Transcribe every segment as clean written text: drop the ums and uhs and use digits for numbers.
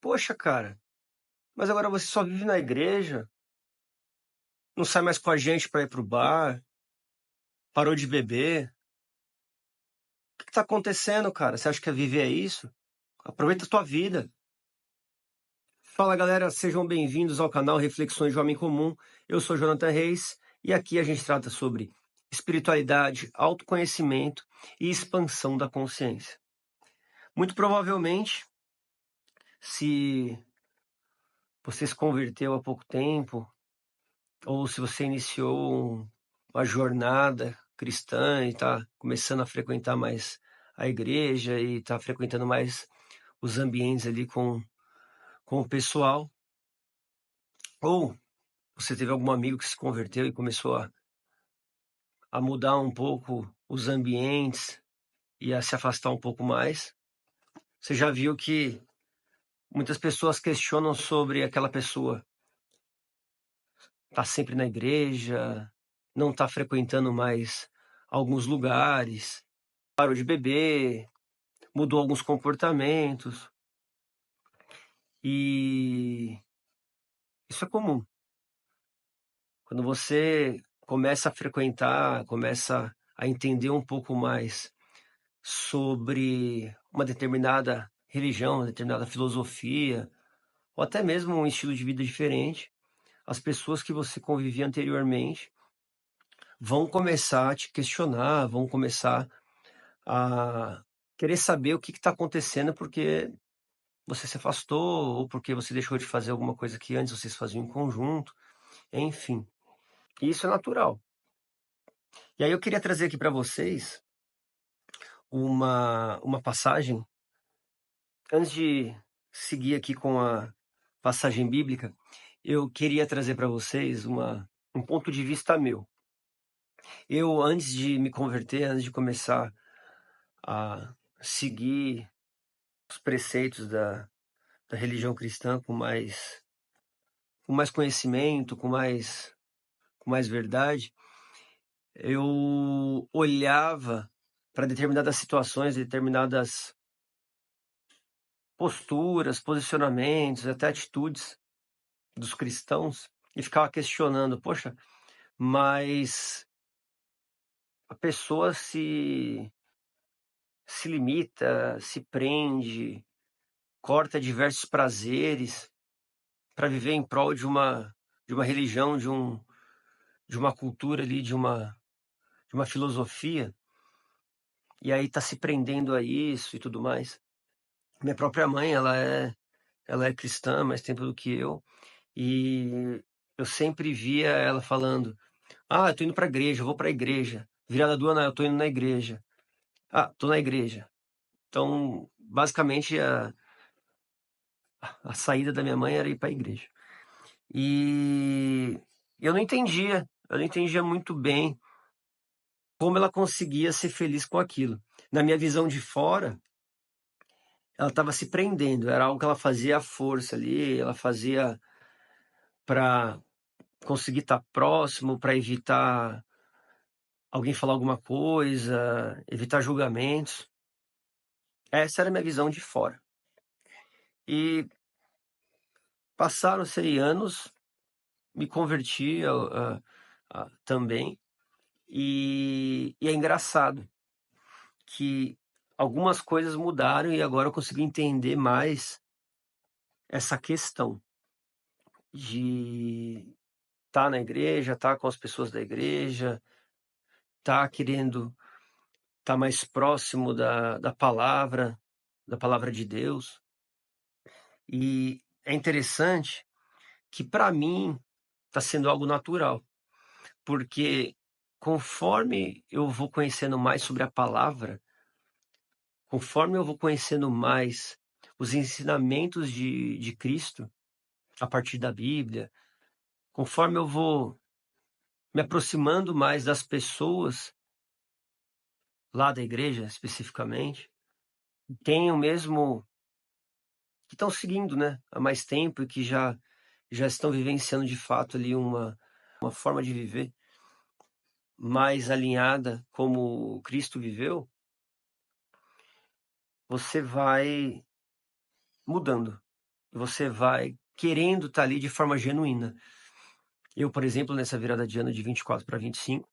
Poxa, cara, mas agora você só vive na igreja, não sai mais com a gente pra ir pro bar, parou de beber. O que tá acontecendo, cara? Você acha que viver é isso? Aproveita a tua vida. Fala, galera, sejam bem-vindos ao canal Reflexões de Homem Comum. Eu sou Jonathan Reis e aqui a gente trata sobre espiritualidade, autoconhecimento e expansão da consciência. Muito provavelmente, se você se converteu há pouco tempo, ou se você iniciou uma jornada cristã e está começando a frequentar mais a igreja e está frequentando mais os ambientes ali com o pessoal, ou você teve algum amigo que se converteu e começou a mudar um pouco os ambientes e a se afastar um pouco mais, você já viu que muitas pessoas questionam sobre aquela pessoa. Está sempre na igreja, não está frequentando mais alguns lugares, parou de beber, mudou alguns comportamentos. E isso é comum. Quando você começa a frequentar, começa a entender um pouco mais sobre uma determinada religião, uma determinada filosofia, ou até mesmo um estilo de vida diferente, as pessoas que você convivia anteriormente vão começar a te questionar, vão começar a querer saber o que está acontecendo porque você se afastou ou porque você deixou de fazer alguma coisa que antes vocês faziam em conjunto, enfim. Isso é natural. E aí eu queria trazer aqui para vocês uma passagem, antes de seguir aqui com a passagem bíblica, eu queria trazer para vocês um ponto de vista meu. Eu, antes de me converter, antes de começar a seguir os preceitos da religião cristã com mais conhecimento, com mais verdade, eu olhava para determinadas situações, determinadas posturas, posicionamentos, até atitudes dos cristãos e ficava questionando, poxa, mas a pessoa se limita, se prende, corta diversos prazeres para viver em prol de uma religião, de uma cultura ali, de uma filosofia, e aí está se prendendo a isso e tudo mais. Minha própria mãe, ela é cristã, mais tempo do que eu, e eu sempre via ela falando: "Ah, eu tô indo pra igreja, eu vou pra igreja. Virada do ano, eu tô indo na igreja. Ah, tô na igreja". Então, basicamente, a saída da minha mãe era ir pra igreja. E eu não entendia muito bem como ela conseguia ser feliz com aquilo. Na minha visão de fora, ela estava se prendendo, era algo que ela fazia à força ali, ela fazia para conseguir estar próximo, para evitar alguém falar alguma coisa, evitar julgamentos. Essa era a minha visão de fora. E passaram-se aí anos, me converti também, e é engraçado que algumas coisas mudaram e agora eu consigo entender mais essa questão de estar na igreja, estar com as pessoas da igreja, estar querendo estar mais próximo da palavra de Deus. E é interessante que para mim está sendo algo natural, porque conforme eu vou conhecendo mais sobre a palavra, conforme eu vou conhecendo mais os ensinamentos de Cristo, a partir da Bíblia, conforme eu vou me aproximando mais das pessoas lá da igreja, especificamente, tem o mesmo que estão seguindo, né, há mais tempo e que já estão vivenciando de fato ali uma forma de viver mais alinhada como Cristo viveu, você vai mudando. e você vai querendo estar ali de forma genuína. Eu, por exemplo, nessa virada de ano de 24 para 25,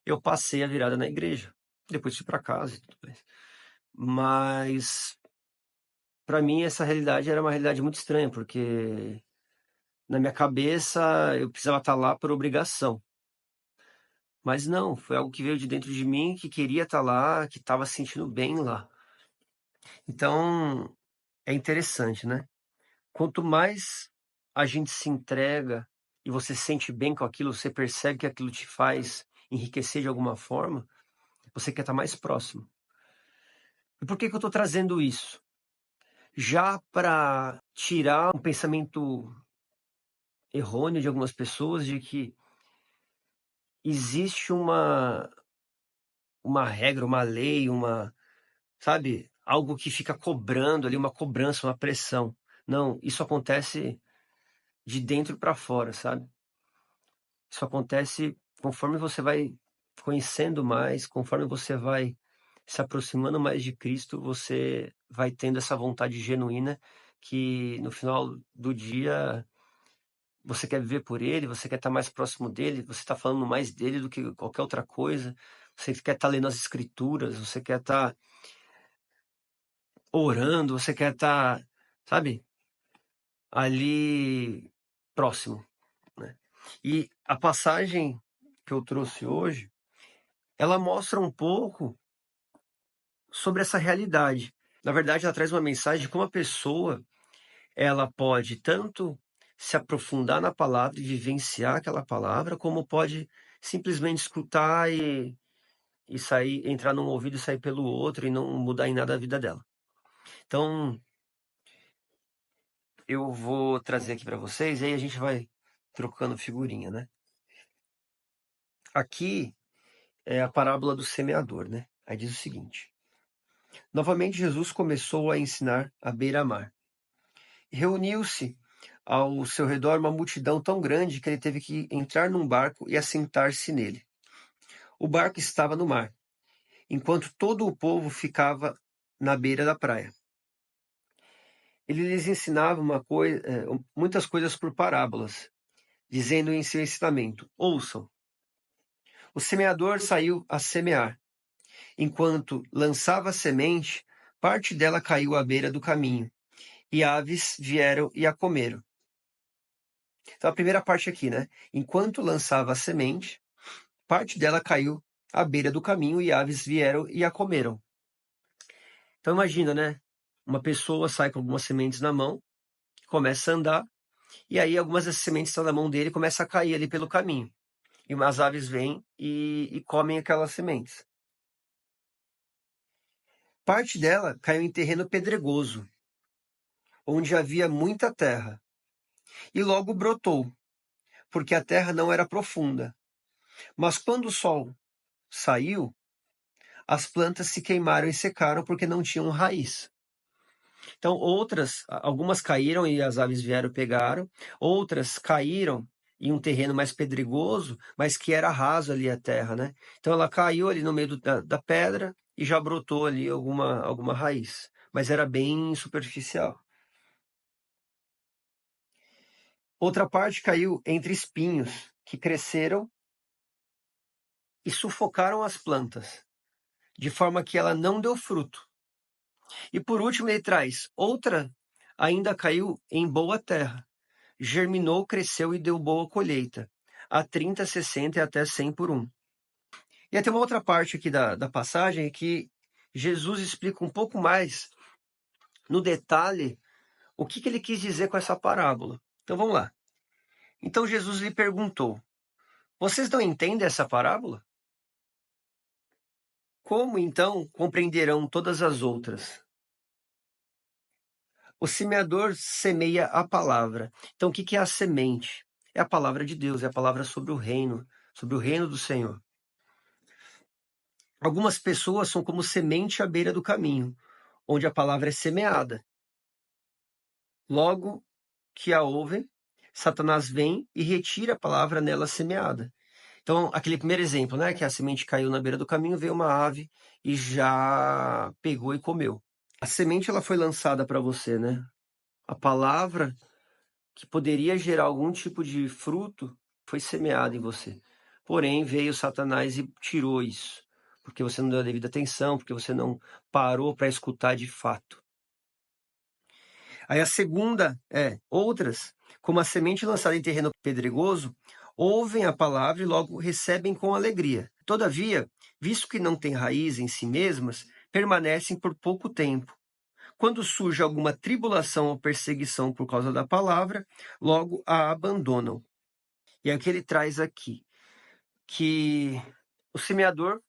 eu passei a virada na igreja. Depois fui para casa e tudo mais. Mas, para mim, essa realidade era uma realidade muito estranha, porque na minha cabeça eu precisava estar lá por obrigação. Mas não, foi algo que veio de dentro de mim, que queria estar lá, que estava se sentindo bem lá. Então, é interessante, né? Quanto mais a gente se entrega e você se sente bem com aquilo, você percebe que aquilo te faz enriquecer de alguma forma, você quer estar mais próximo. E por que que eu estou trazendo isso? Já para tirar um pensamento errôneo de algumas pessoas de que existe uma regra, uma lei, sabe, algo que fica cobrando ali, uma cobrança, uma pressão. Não, isso acontece de dentro para fora, sabe? Isso acontece conforme você vai conhecendo mais, conforme você vai se aproximando mais de Cristo, você vai tendo essa vontade genuína que no final do dia você quer viver por Ele, você quer estar mais próximo dele, você está falando mais dele do que qualquer outra coisa, você quer estar lendo as Escrituras, você quer estar orando, você quer estar, sabe, ali próximo, né? E a passagem que eu trouxe hoje, ela mostra um pouco sobre essa realidade. Na verdade, ela traz uma mensagem de como a pessoa ela pode tanto se aprofundar na palavra e vivenciar aquela palavra, como pode simplesmente escutar e sair, entrar num ouvido e sair pelo outro e não mudar em nada a vida dela. Então, eu vou trazer aqui para vocês e aí a gente vai trocando figurinha, né? Aqui é a parábola do semeador, né? Aí diz o seguinte: novamente Jesus começou a ensinar à beira-mar. Reuniu-se ao seu redor uma multidão tão grande que ele teve que entrar num barco e assentar-se nele. O barco estava no mar, enquanto todo o povo ficava na beira da praia. Ele lhes ensinava muitas coisas por parábolas, dizendo em seu ensinamento: ouçam, o semeador saiu a semear. Enquanto lançava a semente, parte dela caiu à beira do caminho, e aves vieram e a comeram. Então, a primeira parte aqui, né? Enquanto lançava a semente, parte dela caiu à beira do caminho e aves vieram e a comeram. Então, imagina, né? Uma pessoa sai com algumas sementes na mão, começa a andar, e aí algumas dessas sementes estão na mão dele e começam a cair ali pelo caminho. E umas aves vêm e comem aquelas sementes. Parte dela caiu em terreno pedregoso, onde havia muita terra, e logo brotou, porque a terra não era profunda. Mas quando o sol saiu, as plantas se queimaram e secaram porque não tinham raiz. Então, algumas caíram e as aves vieram e pegaram, outras caíram em um terreno mais pedregoso, mas que era raso ali a terra, né? Então ela caiu ali no meio da pedra e já brotou ali alguma raiz, mas era bem superficial. Outra parte caiu entre espinhos que cresceram e sufocaram as plantas, de forma que ela não deu fruto. E por último, ele traz outra ainda caiu em boa terra, germinou, cresceu e deu boa colheita, a 30, 60 e até 100 por um. E aí tem uma outra parte aqui da passagem que Jesus explica um pouco mais no detalhe o que ele quis dizer com essa parábola. Então vamos lá. Então Jesus lhe perguntou: vocês não entendem essa parábola? Como então compreenderão todas as outras? O semeador semeia a palavra. Então o que é a semente? É a palavra de Deus, é a palavra sobre o reino do Senhor. Algumas pessoas são como semente à beira do caminho, onde a palavra é semeada. Logo que a ouvem, Satanás vem e retira a palavra nela semeada. Então, aquele primeiro exemplo, né, que a semente caiu na beira do caminho, veio uma ave e já pegou e comeu. A semente ela foi lançada para você, né? A palavra que poderia gerar algum tipo de fruto foi semeada em você. Porém, veio Satanás e tirou isso, porque você não deu a devida atenção, porque você não parou para escutar de fato. Aí a segunda é: outras, como a semente lançada em terreno pedregoso, ouvem a palavra e logo recebem com alegria. Todavia, visto que não têm raiz em si mesmas, permanecem por pouco tempo. Quando surge alguma tribulação ou perseguição por causa da palavra, logo a abandonam. E aqui ele traz aqui que o semeador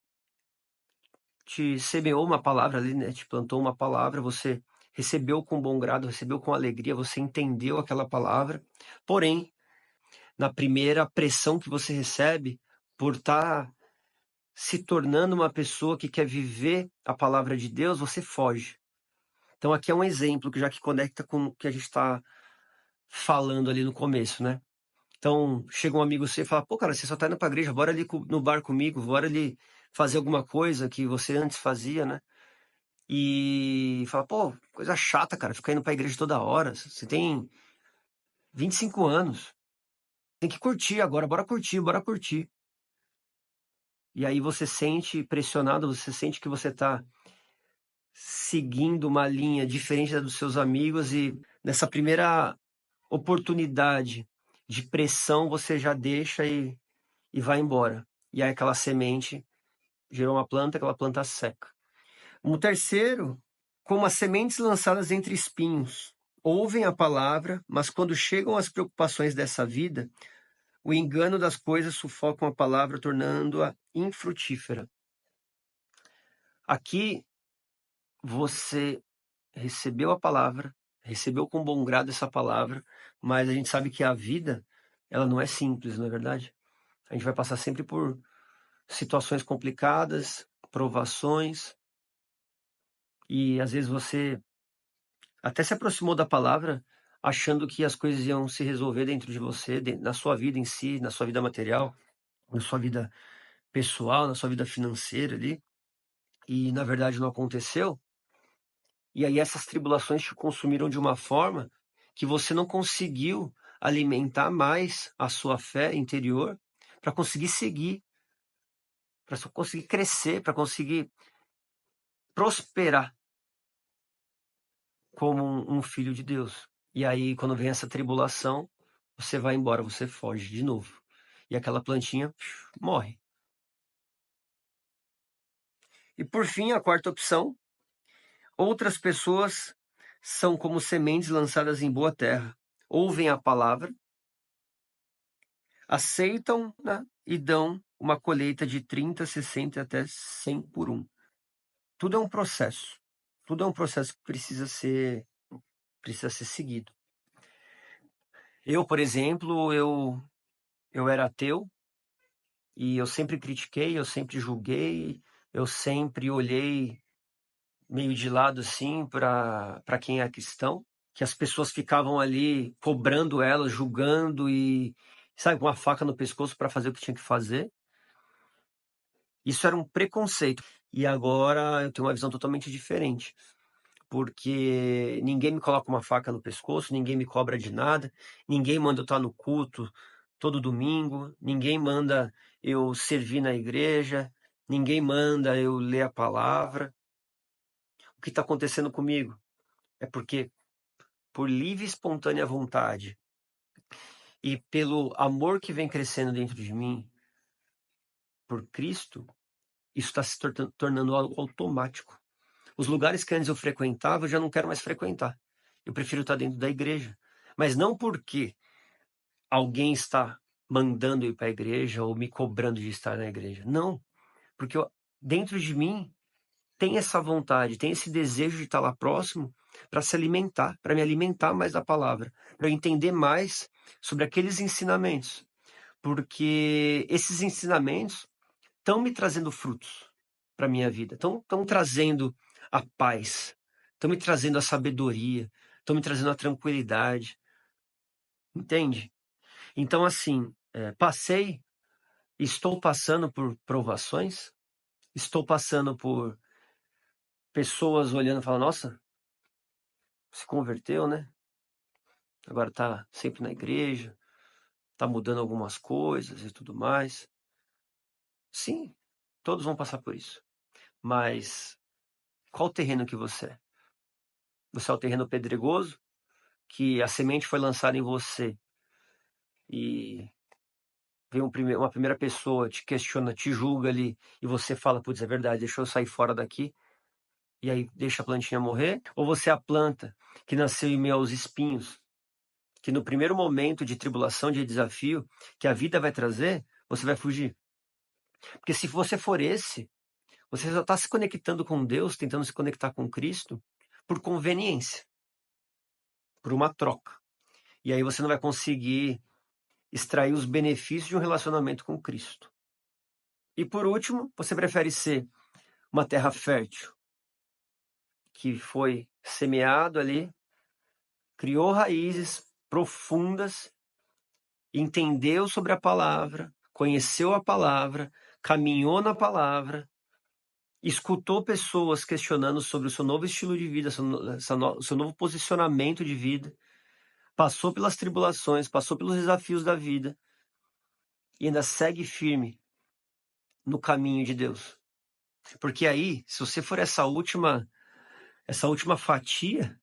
te semeou uma palavra ali, né? Te plantou uma palavra, você recebeu com bom grado, recebeu com alegria, você entendeu aquela palavra. Porém, na primeira pressão que você recebe por estar se tornando uma pessoa que quer viver a palavra de Deus, você foge. Então aqui é um exemplo que já que conecta com o que a gente está falando ali no começo, né? Então, chega um amigo seu e fala: pô, cara, você só tá indo pra igreja, bora ali no bar comigo, bora ali fazer alguma coisa que você antes fazia, né? E fala: pô, coisa chata, cara, ficar indo pra igreja toda hora. Você tem 25 anos, tem que curtir agora, bora curtir, bora curtir. E aí você sente pressionado, você sente que você tá seguindo uma linha diferente da dos seus amigos e nessa primeira oportunidade de pressão você já deixa e vai embora. E aí aquela semente gerou uma planta, aquela planta seca. Um terceiro, como as sementes lançadas entre espinhos, ouvem a palavra, mas quando chegam as preocupações dessa vida, o engano das coisas sufocam a palavra, tornando-a infrutífera. Aqui você recebeu a palavra, recebeu com bom grado essa palavra, mas a gente sabe que a vida, ela não é simples, não é verdade? A gente vai passar sempre por situações complicadas, provações, e às vezes você até se aproximou da palavra achando que as coisas iam se resolver dentro de você, na sua vida em si, na sua vida material, na sua vida pessoal, na sua vida financeira ali, e na verdade não aconteceu. E aí essas tribulações te consumiram de uma forma que você não conseguiu alimentar mais a sua fé interior para conseguir seguir, para conseguir crescer, para conseguir prosperar como um filho de Deus. E aí, quando vem essa tribulação, você vai embora, você foge de novo. E aquela plantinha morre. E por fim, a quarta opção, outras pessoas são como sementes lançadas em boa terra. Ouvem a palavra, aceitam, né, e dão uma colheita de 30, 60 até 100 por um. Tudo é um processo. Tudo é um processo que precisa ser seguido. Eu, por exemplo, eu era ateu e eu sempre critiquei, eu sempre julguei, eu sempre olhei meio de lado assim para quem é cristão, que as pessoas ficavam ali cobrando ela, julgando e, sabe, com uma faca no pescoço para fazer o que tinha que fazer. Isso era um preconceito. E agora eu tenho uma visão totalmente diferente, porque ninguém me coloca uma faca no pescoço, ninguém me cobra de nada, ninguém manda eu estar no culto todo domingo, ninguém manda eu servir na igreja, ninguém manda eu ler a palavra. O que está acontecendo comigo é porque, por livre e espontânea vontade e pelo amor que vem crescendo dentro de mim por Cristo, isso está se tornando algo automático. Os lugares que antes eu frequentava, eu já não quero mais frequentar. Eu prefiro estar dentro da igreja. Mas não porque alguém está mandando eu ir para a igreja ou me cobrando de estar na igreja. Não. Porque dentro de mim tem essa vontade, tem esse desejo de estar lá próximo para se alimentar, para me alimentar mais da palavra, para eu entender mais sobre aqueles ensinamentos. Porque esses ensinamentos estão me trazendo frutos para a minha vida, estão trazendo a paz, estão me trazendo a sabedoria, estão me trazendo a tranquilidade, entende? Então, assim, estou passando por provações, estou passando por pessoas olhando e falando: nossa, se converteu, né? agora está sempre na igreja, está mudando algumas coisas e tudo mais. Sim, todos vão passar por isso. Mas qual o terreno que você é? Você é o terreno pedregoso, que a semente foi lançada em você e vem uma primeira pessoa, te questiona, te julga ali, e você fala, putz, é verdade, deixa eu sair fora daqui, e aí deixa a plantinha morrer? Ou você é a planta que nasceu em meio aos espinhos, que no primeiro momento de tribulação, de desafio, que a vida vai trazer, você vai fugir? Porque se você for esse, você só está se conectando com Deus, tentando se conectar com Cristo, por conveniência, por uma troca. E aí você não vai conseguir extrair os benefícios de um relacionamento com Cristo. E por último, você prefere ser uma terra fértil, que foi semeado ali, criou raízes profundas, entendeu sobre a palavra, conheceu a palavra, caminhou na palavra, escutou pessoas questionando sobre o seu novo estilo de vida, seu novo posicionamento de vida, passou pelas tribulações, passou pelos desafios da vida e ainda segue firme no caminho de Deus. Porque aí, se você for essa última fatia,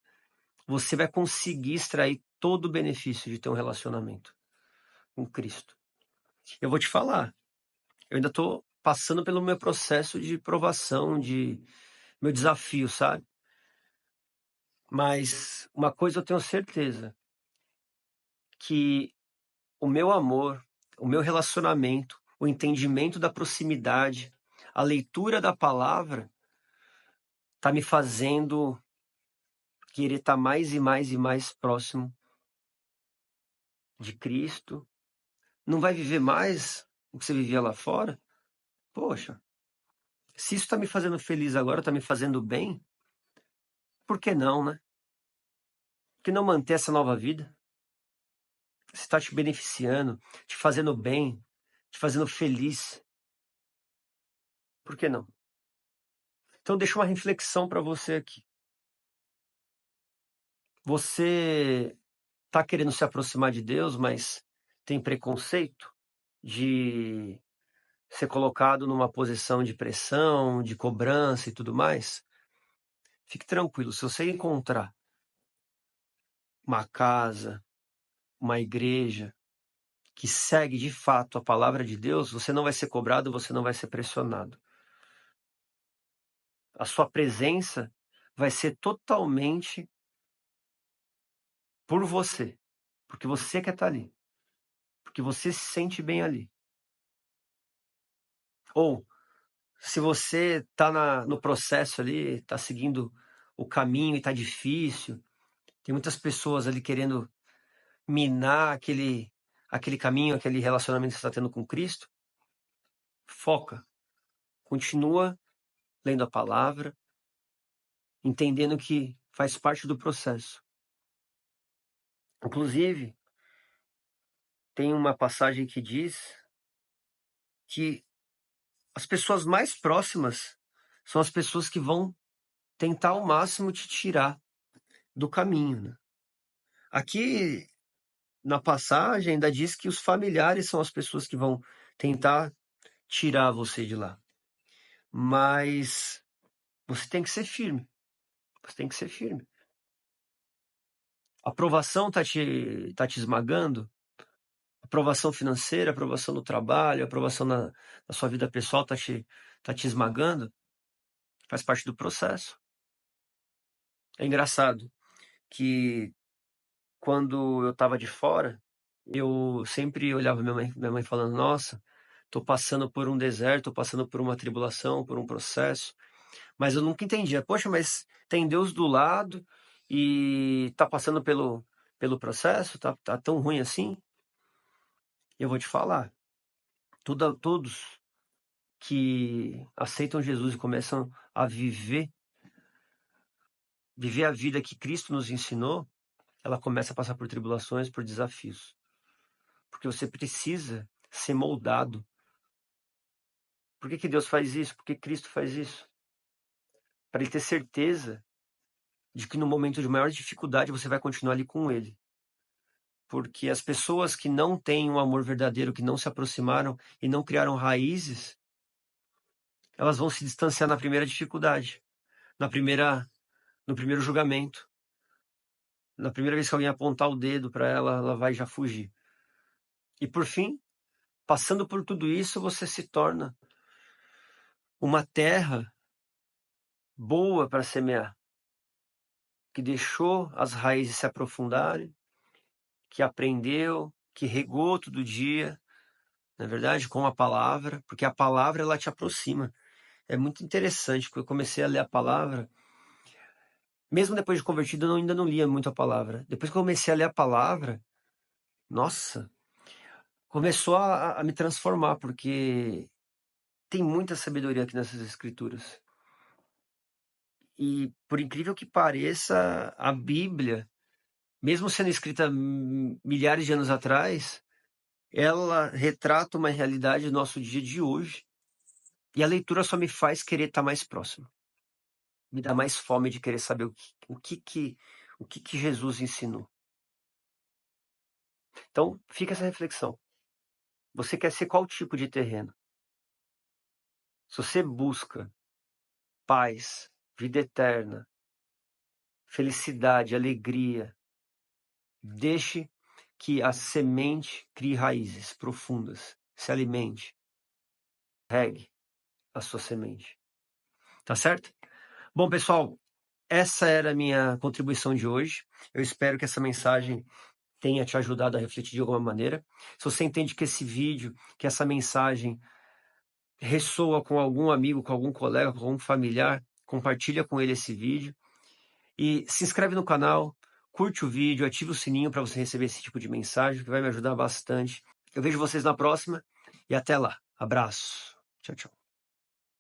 você vai conseguir extrair todo o benefício de ter um relacionamento com Cristo. Eu vou te falar, eu ainda estou passando pelo meu processo de provação, de meu desafio, sabe? Mas uma coisa eu tenho certeza, que o meu amor, o meu relacionamento, o entendimento da proximidade, a leitura da palavra, está me fazendo querer estar mais e mais e mais próximo de Cristo. Não vai viver mais o que você vivia lá fora? Poxa, se isso está me fazendo feliz agora, está me fazendo bem, por que não, né? Por que não manter essa nova vida? Se está te beneficiando, te fazendo bem, te fazendo feliz, por que não? Então deixa uma reflexão para você aqui. Você está querendo se aproximar de Deus, mas tem preconceito de ser colocado numa posição de pressão, de cobrança e tudo mais? Fique tranquilo, se você encontrar uma casa, uma igreja que segue de fato a palavra de Deus, você não vai ser cobrado, você não vai ser pressionado. A sua presença vai ser totalmente por você, porque você quer estar ali, porque você se sente bem ali. Ou, se você está no processo ali, está seguindo o caminho e está difícil, tem muitas pessoas ali querendo minar aquele caminho, aquele relacionamento que você está tendo com Cristo, foca, continua lendo a palavra, entendendo que faz parte do processo. Inclusive, tem uma passagem que diz que as pessoas mais próximas são as pessoas que vão tentar ao máximo te tirar do caminho, né? Aqui na passagem ainda diz que os familiares são as pessoas que vão tentar tirar você de lá. Mas você tem que ser firme. Você tem que ser firme. A aprovação tá te esmagando? Aprovação financeira, aprovação no trabalho, aprovação na sua vida pessoal tá te esmagando? Faz parte do processo. É engraçado que quando eu estava de fora, eu sempre olhava minha mãe falando, nossa, tô passando por um deserto, tô passando por uma tribulação, por um processo. Mas eu nunca entendia, poxa, mas tem Deus do lado e tá passando pelo processo, tá tão ruim assim? Eu vou te falar, todos que aceitam Jesus e começam a viver a vida que Cristo nos ensinou, ela começa a passar por tribulações, por desafios. Porque você precisa ser moldado. Por que Deus faz isso? Por que Cristo faz isso? Para ele ter certeza de que no momento de maior dificuldade você vai continuar ali com ele. porque as pessoas que não têm um amor verdadeiro, que não se aproximaram e não criaram raízes, elas vão se distanciar na primeira dificuldade, no primeiro julgamento. Na primeira vez que alguém apontar o dedo para ela, ela vai já fugir. E por fim, passando por tudo isso, você se torna uma terra boa para semear, que deixou as raízes se aprofundarem, que aprendeu, que regou todo dia, na verdade, com a palavra, porque a palavra ela te aproxima. É muito interessante, porque eu comecei a ler a palavra, mesmo depois de convertido, eu ainda não lia muito a palavra. Depois que eu comecei a ler a palavra, nossa, começou a me transformar, porque tem muita sabedoria aqui nessas escrituras. E, por incrível que pareça, a Bíblia, mesmo sendo escrita milhares de anos atrás, ela retrata uma realidade do nosso dia de hoje. E a leitura só me faz querer estar mais próximo. Me dá mais fome de querer saber o que Jesus ensinou. Então, fica essa reflexão. Você quer ser qual tipo de terreno? Se você busca paz, vida eterna, felicidade, alegria, deixe que a semente crie raízes profundas, se alimente, regue a sua semente. Tá certo? Bom, pessoal, essa era a minha contribuição de hoje. Eu espero que essa mensagem tenha te ajudado a refletir de alguma maneira. Se você entende que esse vídeo, que essa mensagem ressoa com algum amigo, com algum colega, com algum familiar, compartilha com ele esse vídeo. E se inscreve no canal, curte o vídeo, ativa o sininho para você receber esse tipo de mensagem, que vai me ajudar bastante. Eu vejo vocês na próxima e até lá. Abraço. Tchau, tchau.